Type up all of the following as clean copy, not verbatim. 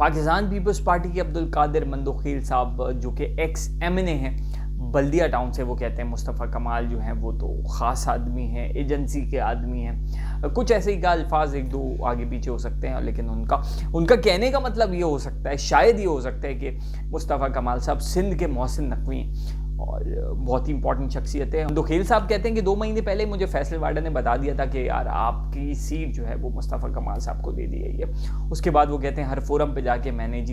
Pakistan Peoples party کے عبدالقادر مندوخیل صاحب جو کہ ایکس ایم این اے ہیں بلدیہ ٹاؤن سے، وہ کہتے ہیں مصطفیٰ کمال جو ہیں وہ تو خاص آدمی ہیں، ایجنسی کے آدمی ہیں، کچھ ایسے ہی کا الفاظ ایک دو آگے پیچھے ہو سکتے ہیں، لیکن ان کا کہنے کا مطلب یہ ہو سکتا ہے، شاید یہ ہو سکتا ہے کہ مصطفیٰ کمال صاحب سندھ کے محسن نقوی ہیں اور بہت ہی امپورٹنٹ شخصیت ہے۔ مندوخیل صاحب کہتے ہیں کہ 2 مہینے پہلے مجھے فیصل واڈا نے بتا دیا تھا کہ یار آپ کی سیٹ جو ہے وہ مصطفیٰ کمال صاحب کو دے دی گئی ہے۔ اس کے بعد وہ کہتے ہیں ہر فورم پہ جا کے میں نے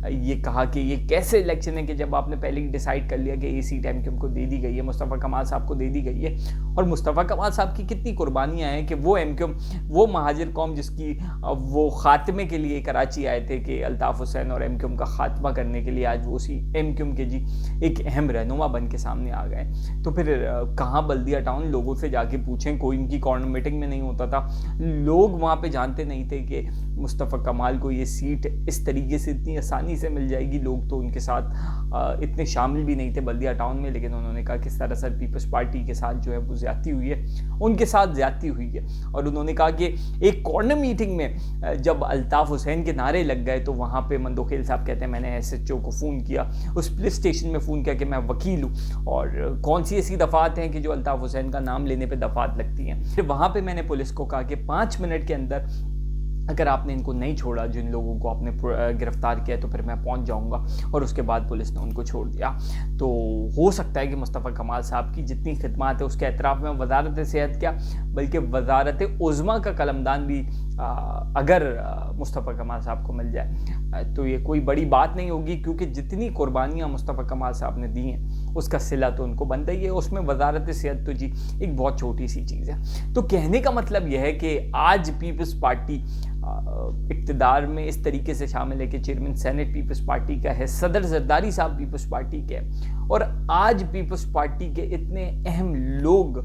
یہ کہا کہ یہ کیسے الیکشن ہے کہ جب آپ نے پہلے ہی ڈیسائیڈ کر لیا کہ یہ سیٹ ایم کیو ایم کو دے دی گئی ہے، مصطفیٰ کمال صاحب کو دے دی گئی ہے، اور مصطفیٰ کمال صاحب کی کتنی قربانیاں ہیں کہ وہ ایم کیو ایم، وہ مہاجر قوم جس کی وہ خاتمے کے لیے کراچی آئے تھے کہ الطاف حسین اور ایم کیو ایم کا خاتمہ کرنے کے لیے، آج وہ اسی ایم کیو ایم کے ایک اہم رہنما بن کے سامنے آ گئے۔ تو پھر کہاں بلدیہ ٹاؤن لوگوں سے جا کے پوچھیں، کوئی ان کی کارنر میٹنگ میں نہیں ہوتا تھا، لوگ وہاں پہ جانتے نہیں تھے کہ مصطفیٰ کمال کو یہ سیٹ اس طریقے سے اتنی آسانی سے مل جائے گی، لوگ تو ان کے ساتھ اتنے شامل بھی نہیں تھے بلدیہ ٹاؤن میں، لیکن انہوں نے کہا کہ سراسر پیپلز پارٹی کے ساتھ جو ہے وہ زیادتی ہوئی ہے، ان کے ساتھ زیادتی ہوئی ہے، اور انہوں نے کہا کہ ایک کارنر میٹنگ میں جب الطاف حسین کے نعرے لگ گئے تو وہاں پہ مندوخیل صاحب کہتے ہیں میں نے ایس ایچ او کو فون کیا، اس پولیس اسٹیشن میں فون کیا کہ میں وکیل ہوں اور کون سی ایسی دفعات ہیں کہ جو الطاف حسین کا نام لینے پہ دفعات لگتی ہیں۔ پھر وہاں پہ میں نے پولیس کو کہا کہ 5 منٹ کے اندر اگر آپ نے ان کو نہیں چھوڑا، جن لوگوں کو آپ نے گرفتار کیا، تو پھر میں پہنچ جاؤں گا، اور اس کے بعد پولیس نے ان کو چھوڑ دیا۔ تو ہو سکتا ہے کہ مصطفیٰ کمال صاحب کی جتنی خدمات ہے اس کے اعتراف میں وزارت صحت کیا بلکہ وزارت عظمیٰ کا قلمدان بھی اگر مصطفیٰ کمال صاحب کو مل جائے تو یہ کوئی بڑی بات نہیں ہوگی، کیونکہ جتنی قربانیاں مصطفیٰ کمال صاحب نے دی ہیں اس کا صلہ تو ان کو بنتا ہی ہے، اس میں وزارت صحت تو ایک بہت چھوٹی سی چیز ہے۔ تو کہنے کا مطلب یہ ہے کہ آج پیپلز پارٹی اقتدار میں اس طریقے سے شامل ہے کہ چیئرمین سینٹ پیپلز پارٹی کا ہے، صدر زرداری صاحب پیپلز پارٹی کے، اور آج پیپلز پارٹی کے اتنے اہم لوگ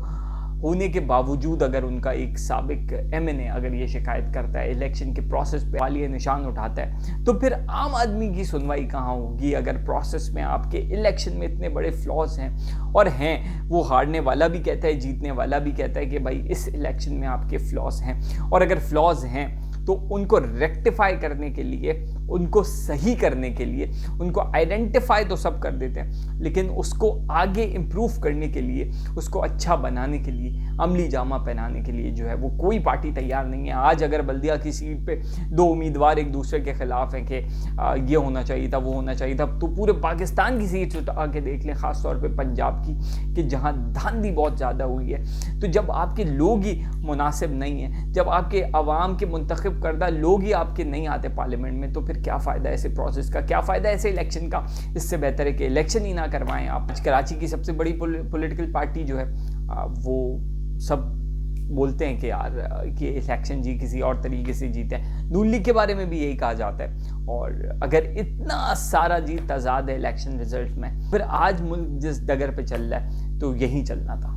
ہونے کے باوجود اگر ان کا ایک سابق ایم این اے اگر یہ شکایت کرتا ہے، الیکشن کے پروسیس پہ والی نشان اٹھاتا ہے، تو پھر عام آدمی کی سنوائی کہاں ہوگی اگر پروسیس میں آپ کے الیکشن میں اتنے بڑے فلاز ہیں، اور ہیں وہ ہارنے والا بھی کہتا ہے، جیتنے والا بھی کہتا ہے کہ بھائی اس الیکشن میں آپ کے فلاز ہیں، اور اگر فلاز ہیں تو ان کو ریکٹیفائی کرنے کے لیے، ان کو صحیح کرنے کے لیے، ان کو آئیڈینٹیفائی تو سب کر دیتے ہیں، لیکن اس کو آگے امپروو کرنے کے لیے، اس کو اچھا بنانے کے لیے، عملی جامہ پہنانے کے لیے جو ہے وہ کوئی پارٹی تیار نہیں ہے۔ آج اگر بلدیہ کی سیٹ پہ 2 امیدوار ایک دوسرے کے خلاف ہیں کہ یہ ہونا چاہیے تھا، وہ ہونا چاہیے تھا، تو پورے پاکستان کی سیٹ اٹھا کے دیکھ لیں، خاص طور پہ پنجاب کی، کہ جہاں دھاندلی بہت زیادہ ہوئی ہے۔ تو جب آپ کے لوگ ہی مناسب نہیں ہیں، جب آپ کے عوام کے منتخب کردہ لوگ ہی آپ کے نہیں آتے پارلیمنٹ میں، تو پھر کیا فائدہ ایسے پروسیس کا، کیا فائدہ ایسے الیکشن کا؟ اس سے بہتر ہے کہ الیکشن ہی نہ کروائیں آپ۔ کراچی کی سب سے بڑی پولیٹیکل پارٹی جو ہے وہ سب بولتے ہیں کہ یار کہ الیکشن کسی اور طریقے سے جیتے ہیں، نون لیگ کے بارے میں بھی یہی کہا جاتا ہے، اور اگر اتنا سارا تضاد ہے الیکشن رزلٹ میں، پھر آج ملک جس ڈگر پہ چل رہا ہے تو یہی چلنا تھا۔